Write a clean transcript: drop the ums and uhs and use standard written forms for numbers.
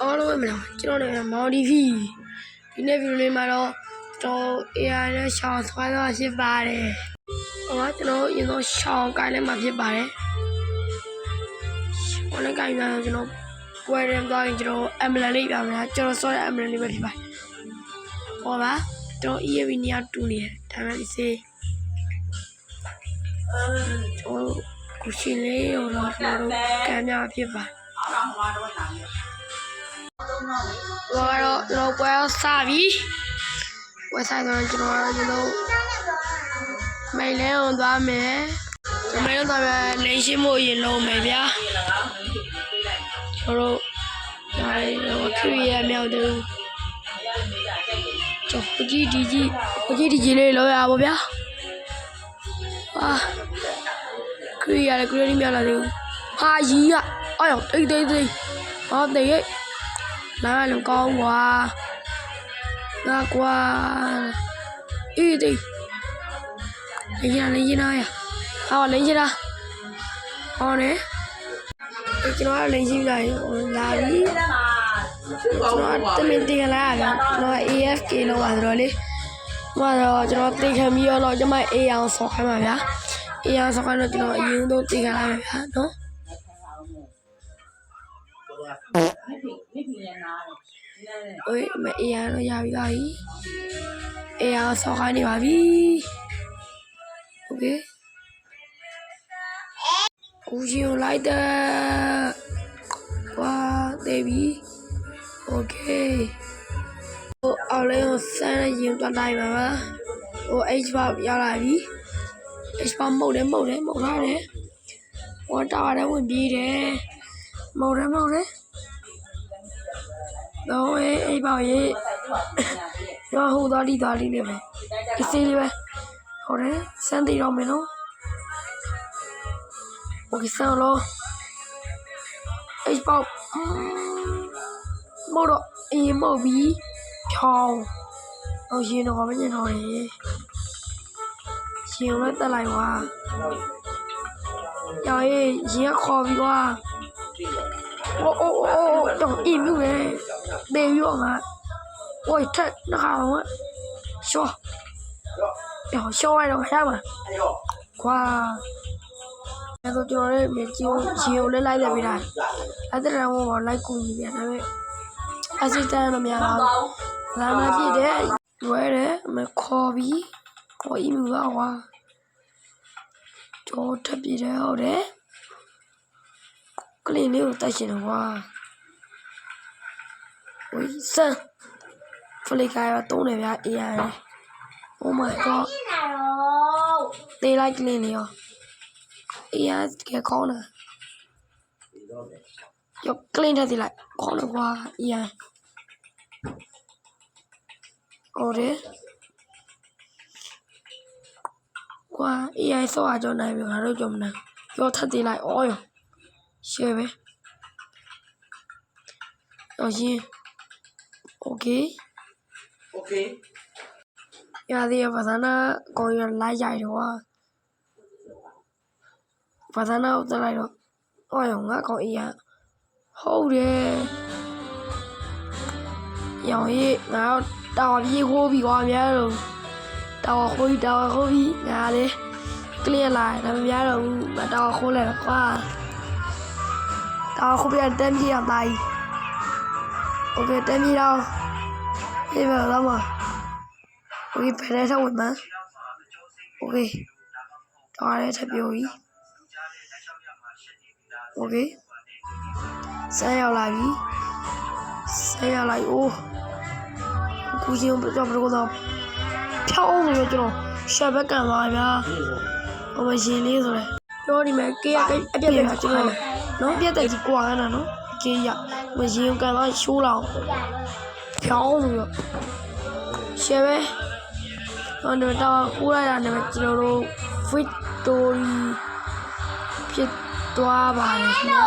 အားလုံးပဲမလားကျွန်တော်လည်းမော်ဒီဖီဒီနေ့ဗီဒီယိုလေးမှာတော့ AI နဲ့ရှောင်းဆွဲတော့ဖြစ်ပါတယ်ဟောကျွန်တော်ရင်တော့ရှောင်းကိုင်းလည်းမှာဖြစ်ပါတယ်ဟောလည်းကိုင်းလာကျွန်တော်ကွဲရင်သွားရင်ကျွန်တော် Emblem လေးပြမယ်ကျွန်တော်ဆော့တဲ့ Emblem လေးပဲဖြစ်ပါတယ်ဟောပါကျွန်တော် EAV နေရာတူနေတယ်ဒါမှမဟုတ်ကိုရှင်လေးရောတော့ကျွန်တော်ကမ်းများဖြစ်ပါတော့ကျွန်တော်ကွဲစပြီဝက်ဆိုင်တော့ကျွန်တော်မိန်လဲအောင်သွားမယ်ကျွန်တော်တော့လိန်ရှင်းမှုရင်လုံးမယ်ဗျာကျွန်တော်ခရီးရမြောက်တယ်ကျွန်တော်ကြီးဒီလေးလောက်ရပါဗျာခရီးရတယ်ခရီးမြောက်လာတယ်ဟာကြီးကအော်တိတ်ဟောတိတ်နားလုံးကောင်းကွာငါကွာအေးတိတ်လိန်ရရဟောလိန်ရတာဟောနေကျွန်တော်လိန်ရှိလာပြီကျွန်တော်တမင်တင်လာရကျွန်တော် AFK လောက်ပါတော့လေဟောတော့ကျွန်တော်တင်ခံပြီးတော့ကျွန်မ A အောင်ဆော့ခိုင်းပါဗျာ A အောင်ဆော့ခိုင်းတော့ကျွန်တော်အရင်ဆုံးတင်ခံလာမယ်ဗျာနော်โอ้ยမအေးရတော့ရပြီလားအေးရဆောက်ခိုင်းနေပါပြီโอเคကိုရှင်လိုက်တဲ့ဝါတေးပြီโอเคဟိုအော်လေးကိုစမ်းရင်တွန်းတိုင်းပါပါဟို H ပါရောက်လာပြီ H ပါမုတ်ထားတယ်ဟောတာတယ်ဝင်ပြေးတယ်မုတ်တယ်တော့အေးပါရဲ့ရောဟိုသားလေးလေးပဲဒီစေးလေးပဲဟုတ်တယ်စမ်းသိတော့မယ်နော်โอเคစမ်းလို့အေးပေါ့မို့တော့အေးမို့ပြီးဖြောင်းတော့ရှင်တော့မညင်တော့ရေရှင်လည်းတက်လိုက်ွာရောရေးရင်ခေါ်ပြီးွာโอ้ต้องอิ่มอยู่เลยเดี๋ยวอ่ะโอ้ยถ้านะครับชัวเดี๋ยวชัวไว้တော့ရမှာကွာအဲ့တော့ကျွန်တော်လည်းမြေကြီးကိုလည်းလိုက်လက်ပေးတာအဲ့ဒါတော့လိုက်ကူညီပြန်ဒါပေမဲ့အစစ်တန်းတော့မရဘူးလာမပြည့်တယ်လွယ်တယ်မခေါ်ပြီးခေါ်အီမူပါကွာတော့ထပ်ပြည့်တယ်ဟုတ်တယ်ကလေးလေးကိုတိုက်ရှင်တော့ကွာဝီဆန်ဖလိကာရတုံးတယ်ဗျာ AI လေ Oh my god တေးလိုက်ကလေးလေးရော AI ကကောင်းတာရောကလင်းတဲ့လိုက်ကောင်းတော့ကွာ AI ဟုတ်တယ်ကွာ AI ဆော့အားကြောင့်နိုင်ပြီငါတို့ကြောင့်မနိုင်ရောထပ်တေးလိုက်အော်ရောရှယ်ပဲတော့ရှင်โอเคရသေးဘာသာနာကိုရလိုက်ရိုက်တော့ဘာသာနာကိုတက်လိုက်တော့ဟောရောငါကောင်အေးရဟုတ်တယ်ရောင်ရေးငါတောင်ပြေးခိုးပြီးကွာများတော့တောင်ခိုးပြီးငါလေကလင်းလာဒါမှများတော့မတောင်ခိုးလဲတော့ကွာတောင်ခိုးပြန်တန်းပြေးရတိုင်းโอเคတန်းပြေးတော့ပြေးပါတော့မโอเคဖရဲထားဝင်မโอเคတော့ရဲထပ်ပြောပြီโอเคဆန်းရောက်လာပြီအိုးကူရှင်ကြောက်တော့ဖြောင်းလို့ကျွန်တော်ရှက်ဘက်ကန်သွားဗျာဟိုမရှင်လေးဆိုလဲပြောဒီမဲ့ကေးအပြက်ပြက်ကျွန်တော်နော်ပြက်တဲ့ကြီးကွာနာနော်ကေးရမရှင်ကန်သွားရှိုးလောင်ဖြောင်းလို့ရှက်ပဲတော့ဟိုးလိုက်တာနဲ့ကျွန်တော်တို့ victory ဖြစ်သွားပါတယ်ခင်ဗျာ